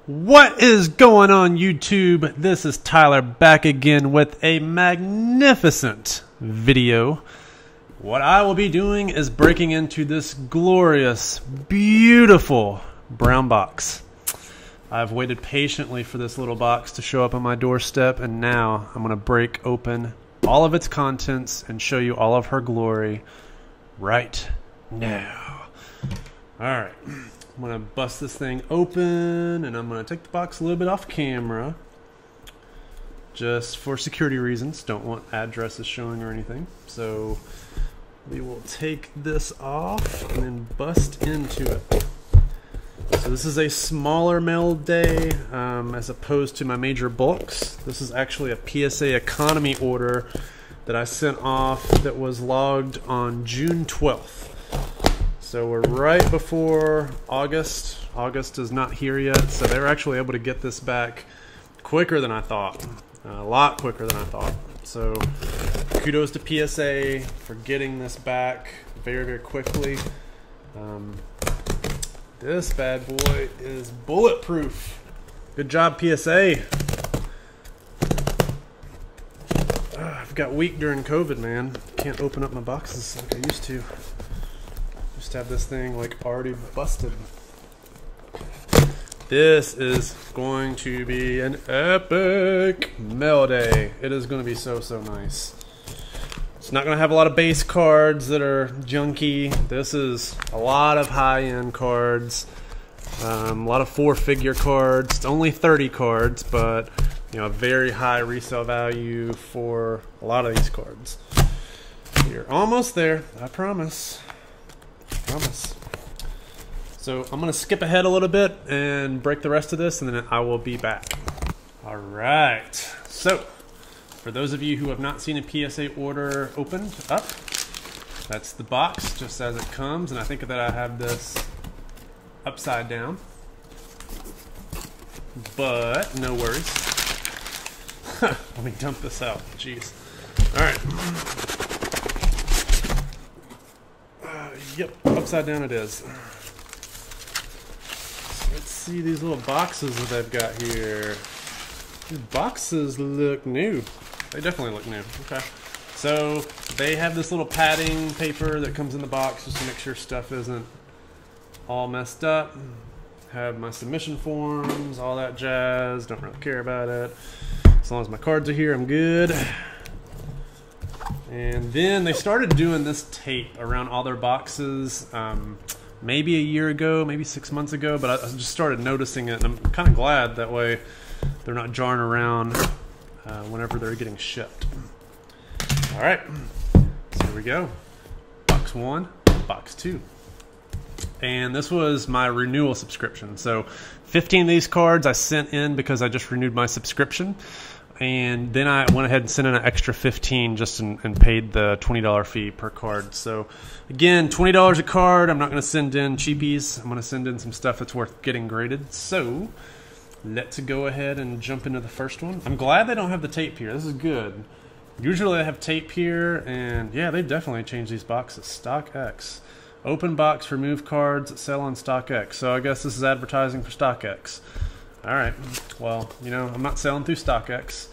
What is going on, YouTube? This is Tyler back again with a magnificent video. What I will be doing is breaking into this glorious, beautiful brown box. I've waited patiently for this little box to show up on my doorstep, and now I'm going to break open all of its contents and show you all of her glory right now. Alright. I'm going to bust this thing open, and I'm going to take the box a little bit off camera just for security reasons. Don't want addresses showing or anything. So we will take this off and then bust into it. So this is a smaller mail day as opposed to my major bulks. This is actually a PSA economy order that I sent off that was logged on June 12th. So we're right before August. August is not here yet, so they were actually able to get this back quicker than I thought. A lot quicker than I thought. So kudos to PSA for getting this back very, very quickly. This bad boy is bulletproof. Good job, PSA. I've got weak during COVID, man. Can't open up my boxes like I used to. Just have this thing like already busted. This is going to be an epic mail day. It is going to be so nice. It's not going to have a lot of base cards that are junky. This is a lot of high-end cards. A lot of four-figure cards. It's only 30 cards, but you know, a very high resale value for a lot of these cards. You're almost there, I promise. So I'm going to skip ahead a little bit and break the rest of this, and then I will be back. Alright, so for those of you who have not seen a PSA order opened up, that's the box just as it comes, and I think that I have this upside down, but no worries. Let me dump this out. Jeez. Alright. Yep, upside down it is. So let's see these little boxes that they've got here. These boxes look new. They definitely look new. Okay. So they have this little padding paper that comes in the box just to make sure stuff isn't all messed up. Have my submission forms, all that jazz. Don't really care about it. As long as my cards are here, I'm good. And then they started doing this tape around all their boxes maybe a year ago, maybe 6 months ago, but I just started noticing it, and I'm kind of glad that way they're not jarring around whenever they're getting shipped. All right, so here we go. Box 1, box 2. And this was my renewal subscription. So 15 of these cards I sent in because I just renewed my subscription. And then I went ahead and sent in an extra 15 just and paid the $20 fee per card. So again, $20 a card. I'm not going to send in cheapies. I'm going to send in some stuff that's worth getting graded. So let's go ahead and jump into the first one. I'm glad they don't have the tape here. This is good. Usually they have tape here, and yeah, they definitely changed these boxes. StockX. Open box, remove cards that sell on StockX. So I guess this is advertising for StockX. Alright, well, you know, I'm not selling through StockX.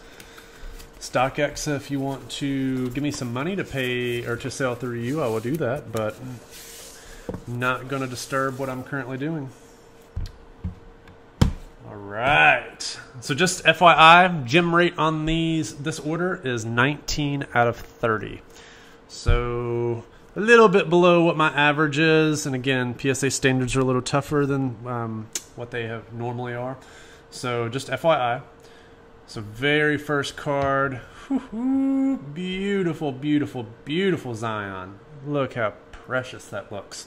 StockX, if you want to give me some money to pay or to sell through you, I will do that, but not going to disturb what I'm currently doing. Alright, so just FYI, gem rate on this order is 19 out of 30. So a little bit below what my average is, and again, PSA standards are a little tougher than what they have normally are. So just FYI. So very first card. Beautiful, beautiful, beautiful Zion. Look how precious that looks.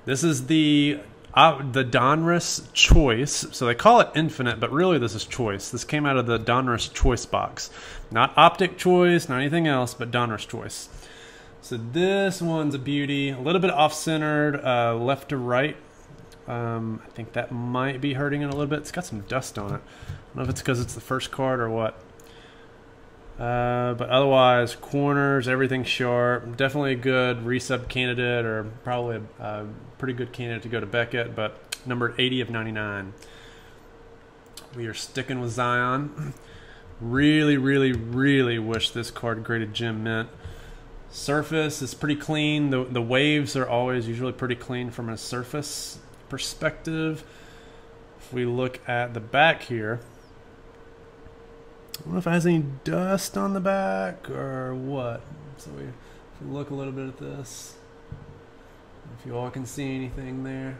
This is the Donruss Choice. So they call it Infinite, but really this is Choice. This came out of the Donruss Choice box. Not Optic Choice, not anything else, but Donruss Choice. So this one's a beauty. A little bit off-centered, left to right. I think that might be hurting it a little bit. It's got some dust on it. I don't know if it's because it's the first card or what. But otherwise, corners, everything sharp. Definitely a good resub candidate, or probably a pretty good candidate to go to Beckett, but numbered 80 of 99. We are sticking with Zion. Really, really, really wish this card graded gem mint. Surface is pretty clean. The waves are always usually pretty clean from a surface perspective. If we look at the back here, I don't know if it has any dust on the back or what. So if we look a little bit at this, if you all can see anything there.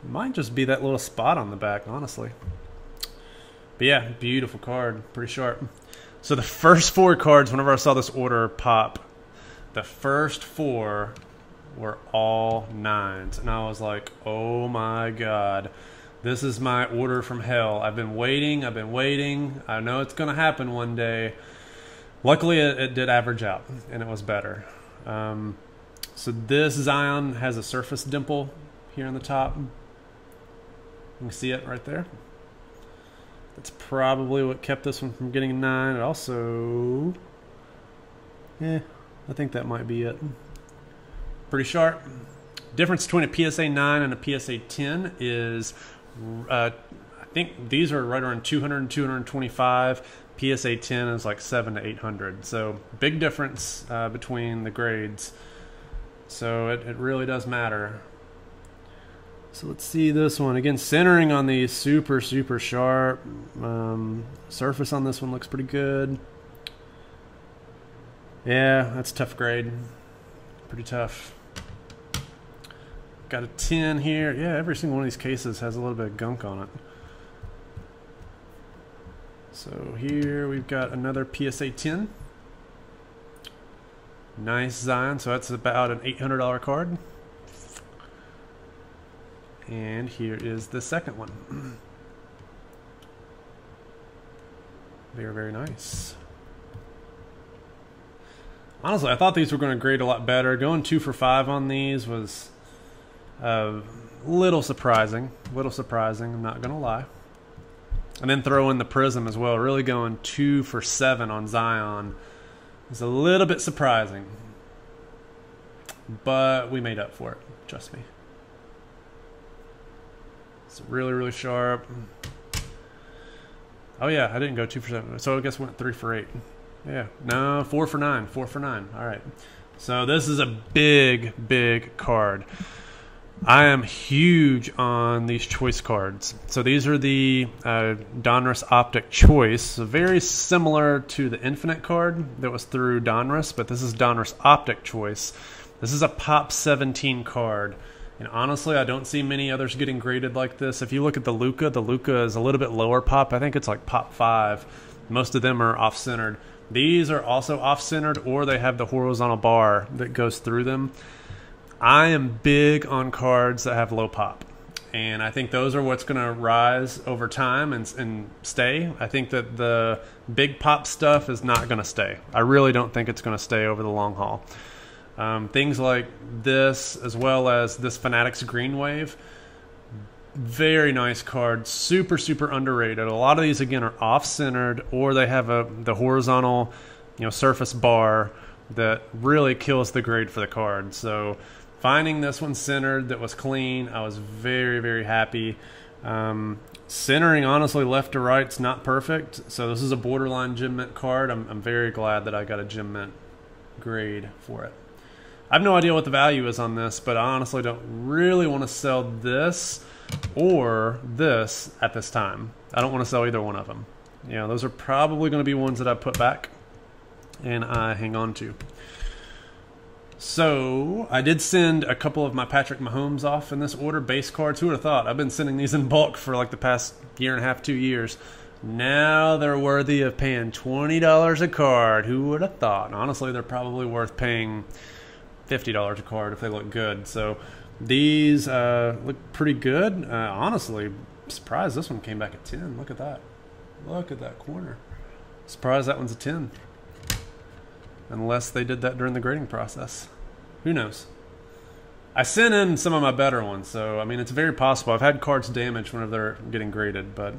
It might just be that little spot on the back, honestly. But yeah, beautiful card, pretty sharp. So the first 4 cards, whenever I saw this order pop, the first 4 were all 9s. And I was like, oh my God, this is my order from hell. I've been waiting. I know it's going to happen one day. Luckily, it did average out, and it was better. So this Zion has a surface dimple here on the top. You can see it right there. That's probably what kept this one from getting a 9. It also, I think that might be it. Pretty sharp. Difference between a PSA 9 and a PSA 10 is, I think these are right around 200 and 225. PSA 10 is like 700 to 800. So big difference between the grades. So it really does matter. So let's see this one. Again, centering on the super, super sharp. Surface on this one looks pretty good. Yeah, that's a tough grade. Pretty tough. Got a 10 here. Yeah, every single one of these cases has a little bit of gunk on it. So here we've got another PSA 10. Nice Zion. So that's about an $800 card. And here is the second one. Very, very nice. Honestly, I thought these were going to grade a lot better. Going 2 for 5 on these was a little surprising. I'm not going to lie. And then throw in the prism as well. Really going 2 for 7 on Zion is a little bit surprising. But we made up for it. Trust me. It's really, really sharp. Oh yeah, I didn't go 2 for 7. So I guess I went 3 for 8. Yeah, no, 4 for 9. 4 for 9. All right. So this is a big, big card. I am huge on these choice cards. So these are the Donruss Optic Choice. So very similar to the Infinite card that was through Donruss, but this is Donruss Optic Choice. This is a Pop 17 card. And honestly, I don't see many others getting graded like this. If you look at the Luka is a little bit lower pop. I think it's like Pop 5. Most of them are off-centered. These are also off-centered, or they have the horizontal bar that goes through them. I am big on cards that have low pop. And I think those are what's going to rise over time and stay. I think that the big pop stuff is not going to stay. I really don't think it's going to stay over the long haul. Things like this, as well as this Fanatics Green Wave, very nice card, super, super underrated. A lot of these, again, are off-centered, or they have the horizontal, surface bar that really kills the grade for the card. So finding this one centered that was clean, I was very, very happy. Centering, honestly, left to right's not perfect, so this is a borderline gem mint card. I'm very glad that I got a gem mint grade for it. I have no idea what the value is on this, but I honestly don't really want to sell this or this at this time. I don't want to sell either one of them. Those are probably going to be ones that I put back and I hang on to. So I did send a couple of my Patrick Mahomes off in this order, base cards. Who would have thought? I've been sending these in bulk for like the past year and a half, 2 years. Now they're worthy of paying $20 a card. Who would have thought? And honestly, they're probably worth paying $50 a card if they look good. So these look pretty good. Honestly, surprised this one came back at 10. Look at that. Look at that corner. Surprised that one's a 10. Unless they did that during the grading process. Who knows? I sent in some of my better ones, so I mean it's very possible. I've had cards damaged whenever they're getting graded, but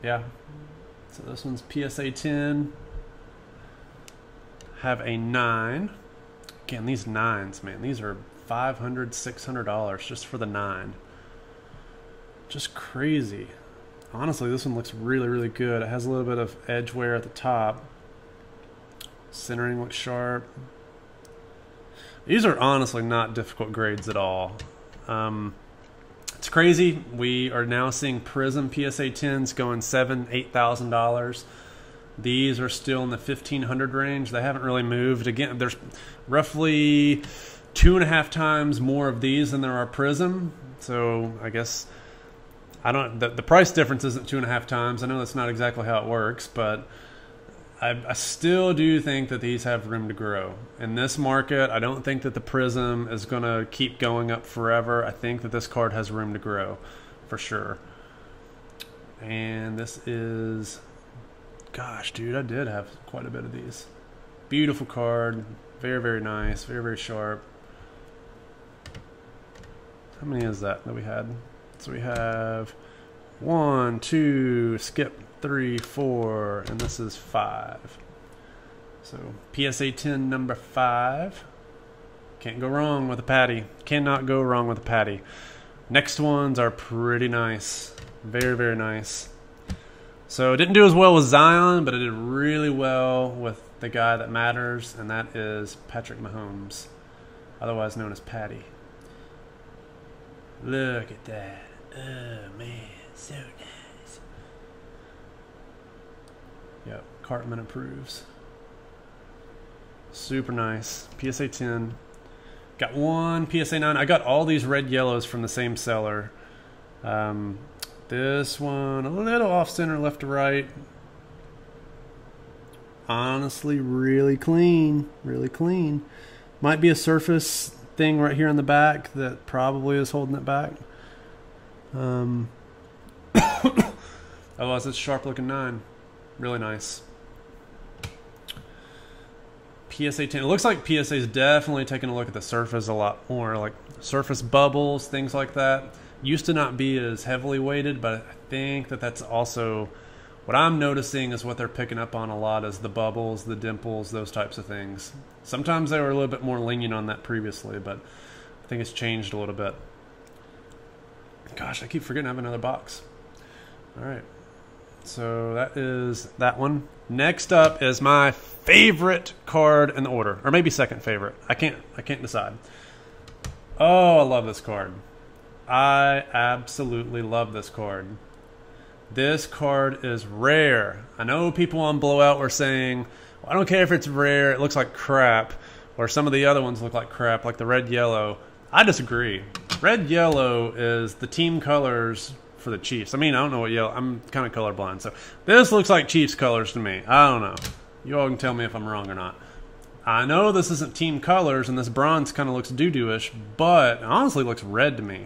yeah. So this one's PSA 10. Have a 9. Again, these 9s, man, these are $500, $600 just for the 9. Just crazy. Honestly, this one looks really, really good. It has a little bit of edge wear at the top. Centering looks sharp. These are honestly not difficult grades at all. It's crazy. We are now seeing Prism PSA 10s going $7,000, $8,000. These are still in the 1,500 range. They haven't really moved. Again, there's roughly 2.5 times more of these than there are Prism. So I guess the price difference isn't 2.5 times. I know that's not exactly how it works, but I still do think that these have room to grow. In this market, I don't think that the Prism is going to keep going up forever. I think that this card has room to grow for sure. And this is, gosh, dude, I did have quite a bit of these. Beautiful card. Very, very nice. Very, very sharp. How many is that we had? So we have 1, 2, skip 3, 4, and this is 5. So PSA 10 number 5. Can't go wrong with a patty. Cannot go wrong with a patty. Next ones are pretty nice. Very, very nice. So it didn't do as well with Zion, but it did really well with the guy that matters, and that is Patrick Mahomes, otherwise known as Patty. Look at that. Oh man, so nice. Yep, Cartman approves. Super nice. PSA 10. Got one PSA 9. I got all these red yellows from the same seller. This one a little off center, left to right. Honestly, really clean. Really clean. Might be a surface thing right here on the back that probably is holding it back. Otherwise, it's a sharp looking 9. Really nice. PSA 10. It looks like PSA is definitely taking a look at the surface a lot more, like surface bubbles, things like that. Used to not be as heavily weighted, but I think that that's also what I'm noticing is what they're picking up on a lot is the bubbles, the dimples, those types of things. Sometimes they were a little bit more lenient on that previously, but I think it's changed a little bit. Gosh, I keep forgetting I have another box. All right. So that is that one. Next up is my favorite card in the order, or maybe second favorite. I can't decide. Oh, I love this card. I absolutely love this card. This card is rare. I know people on Blowout were saying, well, I don't care if it's rare, it looks like crap, or some of the other ones look like crap, like the red yellow. I disagree. Red yellow is the team colors for the Chiefs. I mean, I don't know what yellow. I'm kind of colorblind, so this looks like Chiefs colors to me. I don't know. You all can tell me if I'm wrong or not. I know this isn't team colors, and this bronze kind of looks doo-doo-ish, but it honestly looks red to me.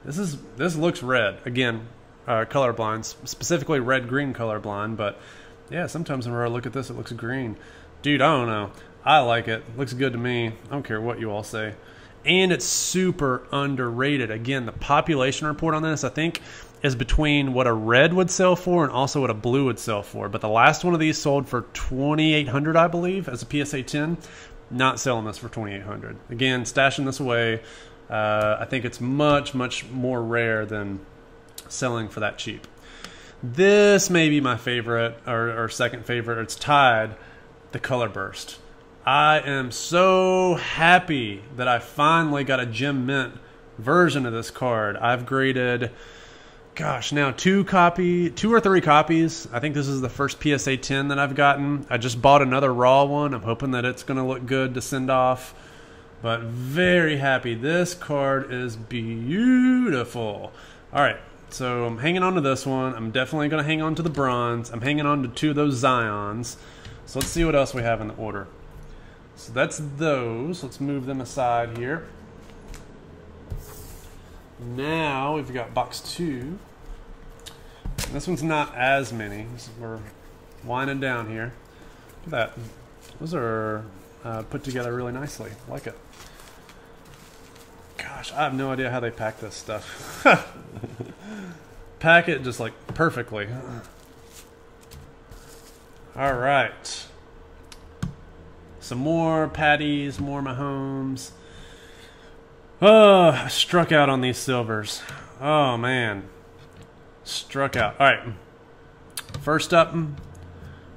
This looks red. Again, colorblind, specifically red-green colorblind, but yeah, sometimes when I look at this, it looks green. Dude, I don't know. I like it. It looks good to me. I don't care what you all say. And it's super underrated. Again, the population report on this, I think, is between what a red would sell for and also what a blue would sell for. But the last one of these sold for $2,800, I believe, as a PSA 10. Not selling this for $2,800. Again, stashing this away. I think it's much, much more rare than selling for that cheap. This may be my favorite or second favorite. It's tied, the Color Burst. I am so happy that I finally got a gem mint version of this card. I've graded, gosh, now 2 or 3 copies. I think this is the first PSA 10 that I've gotten. I just bought another raw one. I'm hoping that it's going to look good to send off. But very happy. This card is beautiful. All right, so I'm hanging on to this one. I'm definitely going to hang on to the bronze. I'm hanging on to 2 of those Zions. So let's see what else we have in the order. So that's those. Let's move them aside here. Now we've got box 2. This one's not as many. We're winding down here. Look at that. Those are put together really nicely. I like it. Gosh, I have no idea how they pack this stuff. Pack it just like perfectly. All right. Some more Patties, more Mahomes. Oh, I struck out on these silvers. Oh, man. Struck out. All right. First up,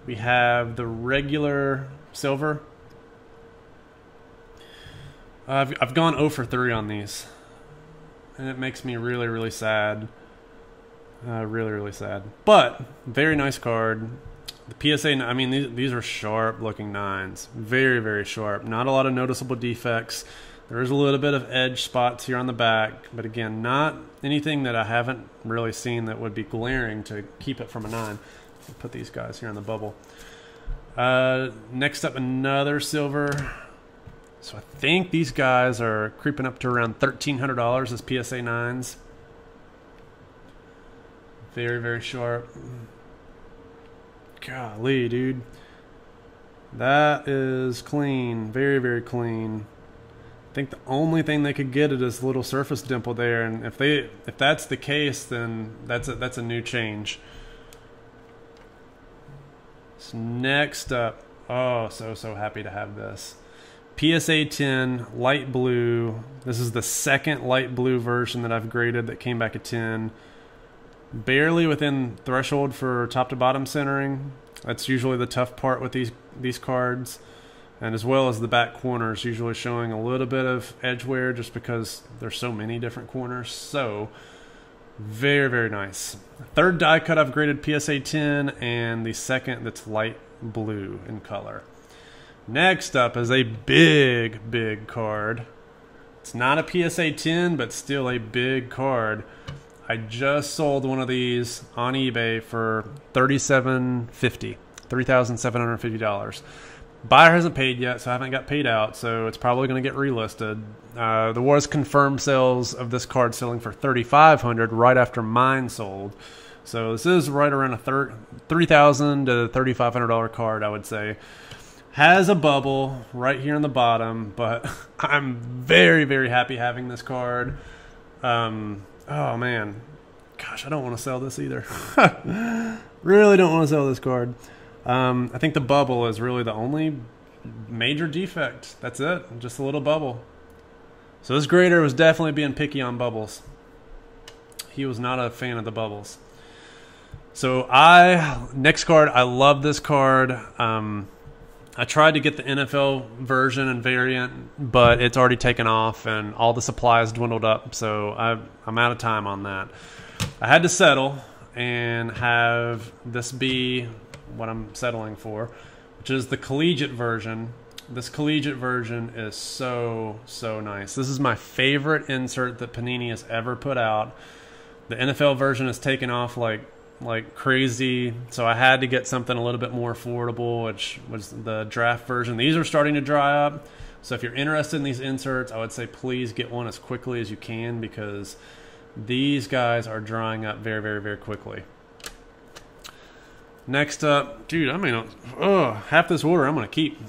we have the regular silver. I've gone 0 for 3 on these. And it makes me really, really sad. Really, really sad. But, very nice card. The PSA, I mean, these are sharp looking 9s. Very, very sharp. Not a lot of noticeable defects. There is a little bit of edge spots here on the back, but again, not anything that I haven't really seen that would be glaring to keep it from a 9. I'll put these guys here on the bubble. Next up, another silver. So I think these guys are creeping up to around $1,300 as PSA 9s. Very, very sharp. Golly, dude. That is clean. Very, very clean. I think the only thing they could get is this little surface dimple there, and if that's the case, then that's a new change. So next up, oh, so happy to have this. PSA 10 light blue. This is the second light blue version that I've graded that came back at 10. Barely within threshold for top to bottom centering. That's usually the tough part with these cards. And as well as the back corners usually showing a little bit of edge wear just because there's so many different corners. So very, very nice. Third die cut I've graded PSA 10, and the second that's light blue in color. Next up is a big, big card. It's not a PSA 10, but still a big card. I just sold one of these on eBay for $3,750. $3,750. Buyer hasn't paid yet, so I haven't got paid out, so it's probably going to get relisted. There was confirmed sales of this card selling for $3,500 right after mine sold. So this is right around a $3,000 to $3,500 card, I would say. Has a bubble right here on the bottom, but I'm very, very happy having this card. Oh, man. Gosh, I don't want to sell this either. Really don't want to sell this card. I think the bubble is really the only major defect. That's it. Just a little bubble. So this grader was definitely being picky on bubbles. He was not a fan of the bubbles. So next card, I love this card. I tried to get the NFL version and variant, but it's already taken off and all the supplies dwindled up, so I'm out of time on that. I had to settle and have this be what I'm settling for, which is the collegiate version. This collegiate version is so nice. This is my favorite insert that Panini has ever put out. The NFL version has taken off like crazy, so I had to get something a little bit more affordable, which was the draft version. These are starting to dry up, so if you're interested in these inserts, I would say please get one as quickly as you can, because these guys are drying up very, very, very quickly. Next up, dude, I mean, half this order I'm going to keep.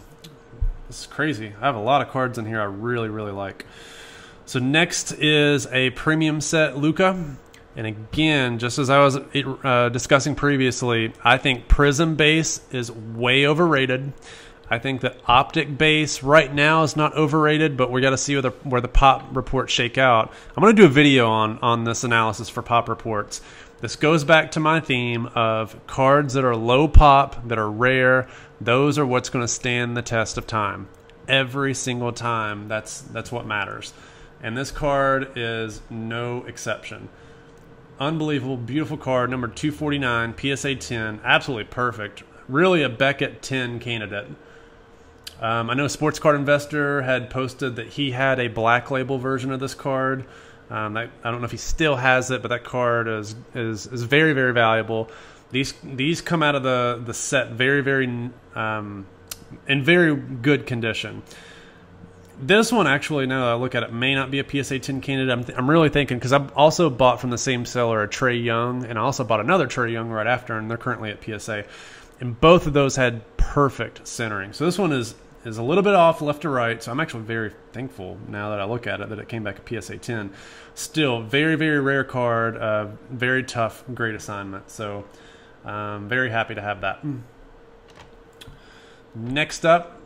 This is crazy. I have a lot of cards in here I really, really like. So next is a premium set Luka. And again, just as I was discussing previously, I think Prism base is way overrated. I think that Optic base right now is not overrated, but we got to see where the pop reports shake out. I'm going to do a video on this analysis for pop reports. This goes back to my theme of cards that are low pop, that are rare. Those are what's going to stand the test of time. Every single time, that's what matters. And this card is no exception. Unbelievable, beautiful card, number 249, PSA 10, absolutely perfect. Really a Beckett 10 candidate. I know Sports Card Investor had posted that he had a black label version of this card. I don't know if he still has it, but that card is very, very valuable. These come out of the set very, very in very good condition. This one, actually, now that I look at it, may not be a PSA 10 candidate. I'm really thinking, because I've also bought from the same seller a Trae Young, and I also bought another Trae Young right after, and they're currently at PSA. And both of those had perfect centering. So this one is a little bit off left to right, so I'm actually very thankful now that I look at it that it came back a PSA 10. Still, very, very rare card, very tough, great assignment. So very happy to have that. Next up,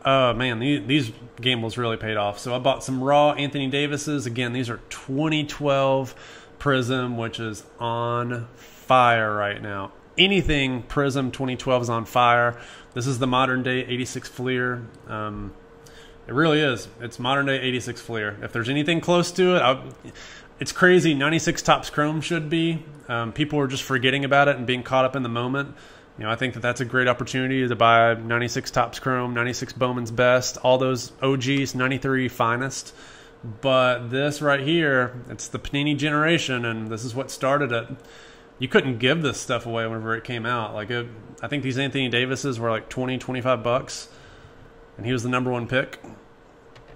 Man, these gambles really paid off. So I bought some raw Anthony Davises. Again, these are 2012 Prism, which is on fire right now. Anything Prism 2012 is on fire. This is the modern day 86 Fleer. It really is. It's modern day 86 Fleer. If there's anything close to it, it's crazy. 96 Topps Chrome should be. People are just forgetting about it and being caught up in the moment. You know, I think that that's a great opportunity to buy 96 Topps Chrome, 96 Bowman's Best, all those OGs, 93 Finest. But this right here, it's the Panini generation, and this is what started it. You couldn't give this stuff away whenever it came out. Like, I think these Anthony Davises were like 20, 25 bucks, and he was the #1 pick.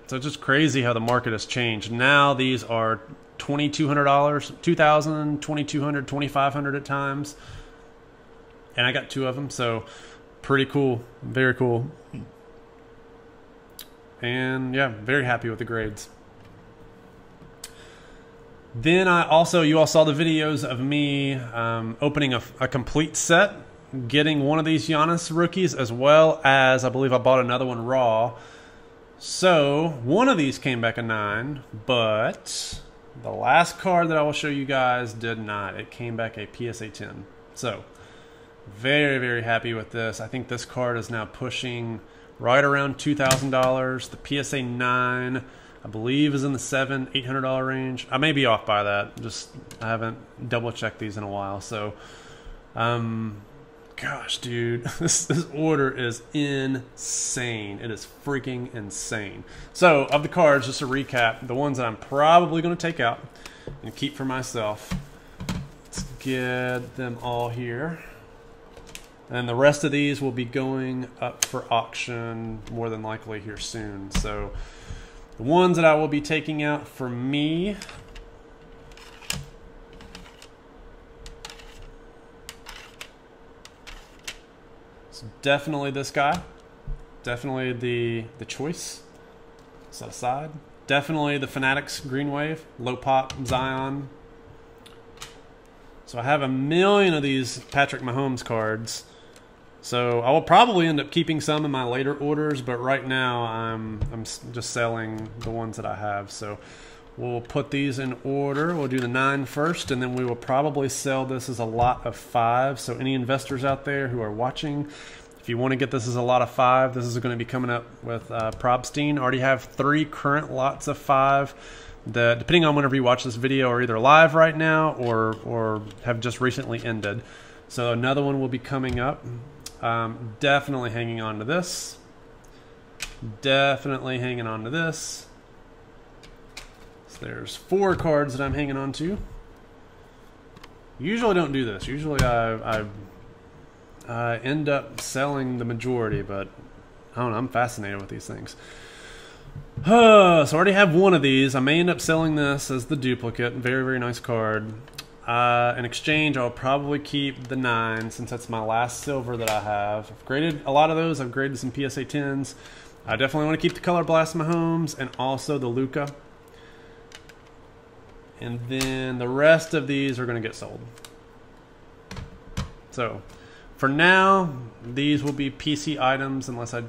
So it's just crazy how the market has changed. Now these are $2,200, $2,000, $2,200, $2,500 at times. And I got 2 of them, so pretty cool. Very cool. And yeah, very happy with the grades. Then you all saw the videos of me opening a complete set, getting one of these Giannis rookies, as well as I believe I bought another one raw. So one of these came back a 9, but the last card that I will show you guys did not. It came back a PSA 10. So very, very happy with this. I think this card is now pushing right around $2,000. The PSA 9, I believe, is in the $700, $800 range. I may be off by that. I haven't double checked these in a while. So, gosh, dude, this order is insane. It is freaking insane. So, of the cards, just to recap, the ones that I'm probably going to take out and keep for myself. Let's get them all here. And the rest of these will be going up for auction more than likely here soon. So the ones that I will be taking out for me, so definitely this guy. Definitely the choice. Set aside. Definitely the Fanatics Green Wave. Low pop Zion. So I have a million of these Patrick Mahomes cards. So I will probably end up keeping some in my later orders, but right now I'm just selling the ones that I have. So we'll put these in order. We'll do the 9 first, and then we will probably sell this as a lot of 5. So any investors out there who are watching, if you want to get this as a lot of 5, this is going to be coming up with Probstein. Already have 3 current lots of 5 that, depending on whenever you watch this video, are either live right now or have just recently ended. So another one will be coming up. Definitely hanging on to this. Definitely hanging on to this. So there's 4 cards that I'm hanging on to. Usually don't do this. Usually I end up selling the majority, but I don't know, I'm fascinated with these things. So I already have one of these. I may end up selling this as the duplicate. Very, very nice card. In exchange, I'll probably keep the 9 since that's my last silver that I have. I've graded a lot of those. I've graded some PSA 10s. I definitely want to keep the Color Blast Mahomes and also the Luka. And then the rest of these are going to get sold. So for now, these will be PC items unless I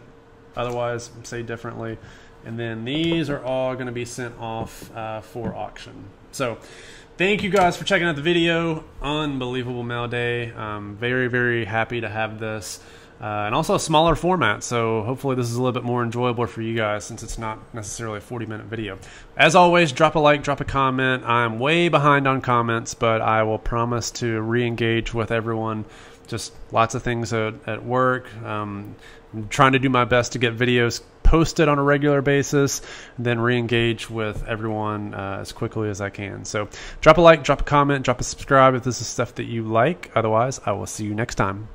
otherwise say differently. And then these are all going to be sent off for auction. So thank you guys for checking out the video. Unbelievable mail day. Very, very happy to have this. And also a smaller format, so hopefully this is a little bit more enjoyable for you guys since it's not necessarily a 40-minute video. As always, drop a like, drop a comment. I'm way behind on comments, but I will promise to re-engage with everyone. Just lots of things at work. I'm trying to do my best to get videos posted on a regular basis, and then re-engage with everyone as quickly as I can. So drop a like, drop a comment, drop a subscribe if this is stuff that you like. Otherwise, I will see you next time.